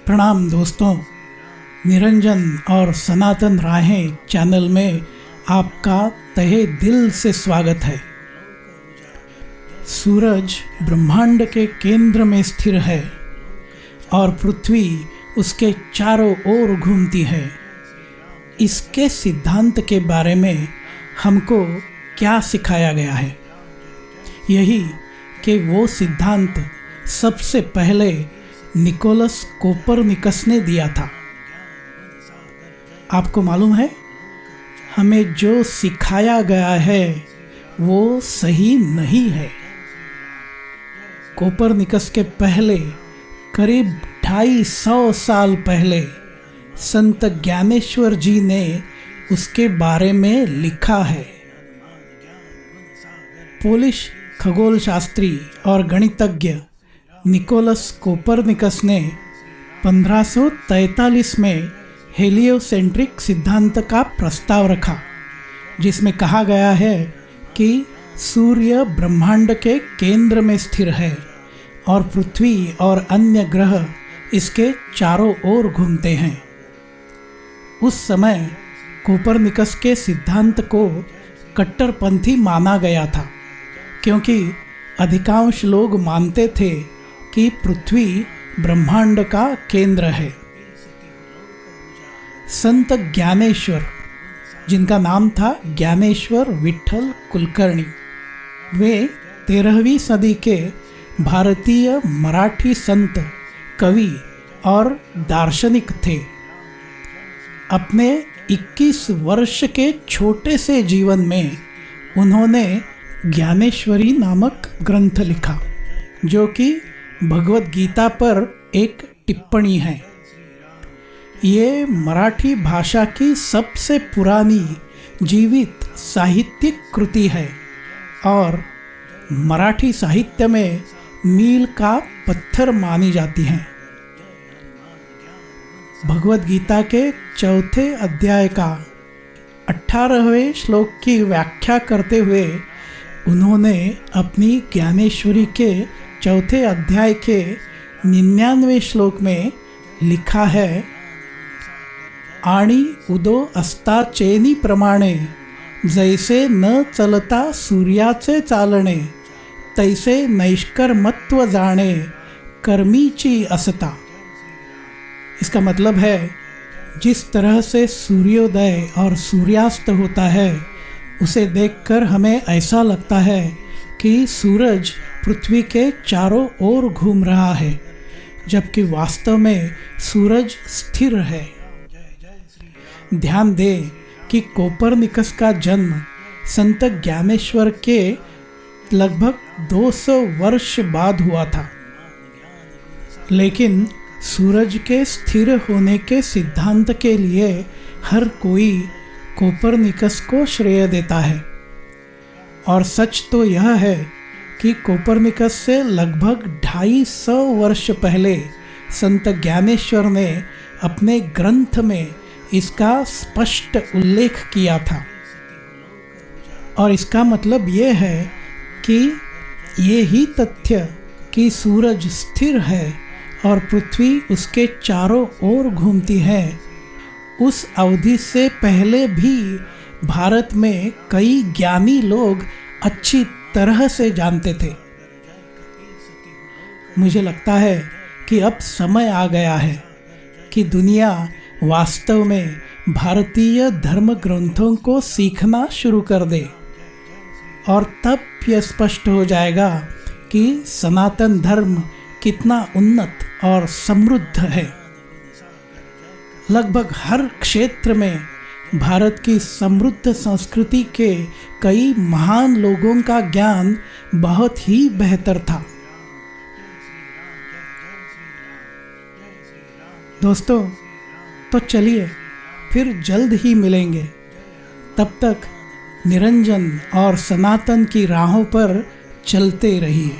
प्रणाम दोस्तों, निरंजन और सनातन राहें चैनल में आपका तहे दिल से स्वागत है। सूरज ब्रह्मांड के केंद्र में स्थिर है और पृथ्वी उसके चारों ओर घूमती है। इसके सिद्धांत के बारे में हमको क्या सिखाया गया है? यही कि वो सिद्धांत सबसे पहले निकोलस कोपरनिकस ने दिया था। आपको मालूम है, हमें जो सिखाया गया है वो सही नहीं है। कोपरनिकस के पहले करीब 250 साल पहले संत ज्ञानेश्वर जी ने उसके बारे में लिखा है। पोलिश खगोल शास्त्री और गणितज्ञ निकोलस कोपरनिकस ने 1543 में हेलियोसेंट्रिक सिद्धांत का प्रस्ताव रखा, जिसमें कहा गया है कि सूर्य ब्रह्मांड के केंद्र में स्थिर है और पृथ्वी और अन्य ग्रह इसके चारों ओर घूमते हैं। उस समय कोपरनिकस के सिद्धांत को कट्टरपंथी माना गया था, क्योंकि अधिकांश लोग मानते थे कि पृथ्वी ब्रह्मांड का केंद्र है। संत ज्ञानेश्वर, जिनका नाम था ज्ञानेश्वर विठल कुलकर्णी, वे 13वीं सदी के भारतीय मराठी संत, कवि और दार्शनिक थे। अपने 21 वर्ष के छोटे से जीवन में उन्होंने ज्ञानेश्वरी नामक ग्रंथ लिखा, जो कि भगवद गीता पर एक टिप्पणी है। ये मराठी भाषा की सबसे पुरानी जीवित साहित्यिक कृति है और मराठी साहित्य में मील का पत्थर मानी जाती हैं। भगवद गीता के 4थे अध्याय का 18वें श्लोक की व्याख्या करते हुए उन्होंने अपनी ज्ञानेश्वरी के 4थे अध्याय के 99वें श्लोक में लिखा है, आणि उदो असता चेनी प्रमाणे, जैसे न चलता सूर्याचे चालणे, तैसे नैष्कर्मत्व जाणे, कर्मीची असता। इसका मतलब है, जिस तरह से सूर्योदय और सूर्यास्त होता है, उसे देखकर हमें ऐसा लगता है कि सूरज पृथ्वी के चारों ओर घूम रहा है, जबकि वास्तव में सूरज स्थिर है। ध्यान दें कि कोपरनिकस का जन्म संत ज्ञानेश्वर के लगभग 200 वर्ष बाद हुआ था, लेकिन सूरज के स्थिर होने के सिद्धांत के लिए हर कोई कोपरनिकस को श्रेय देता है। और सच तो यह है कि कोपरनिकस से लगभग 250 वर्ष पहले संत ज्ञानेश्वर ने अपने ग्रंथ में इसका स्पष्ट उल्लेख किया था। और इसका मतलब ये है कि ये ही तथ्य कि सूरज स्थिर है और पृथ्वी उसके चारों ओर घूमती है, उस अवधि से पहले भी भारत में कई ज्ञानी लोग अच्छी तरह से जानते थे। मुझे लगता है कि अब समय आ गया है कि दुनिया वास्तव में भारतीय धर्म ग्रंथों को सीखना शुरू कर दे, और तब यह स्पष्ट हो जाएगा कि सनातन धर्म कितना उन्नत और समृद्ध है। लगभग हर क्षेत्र में भारत की समृद्ध संस्कृति के कई महान लोगों का ज्ञान बहुत ही बेहतर था। दोस्तों, तो चलिए फिर जल्द ही मिलेंगे। तब तक निरंजन और सनातन की राहों पर चलते रहिए।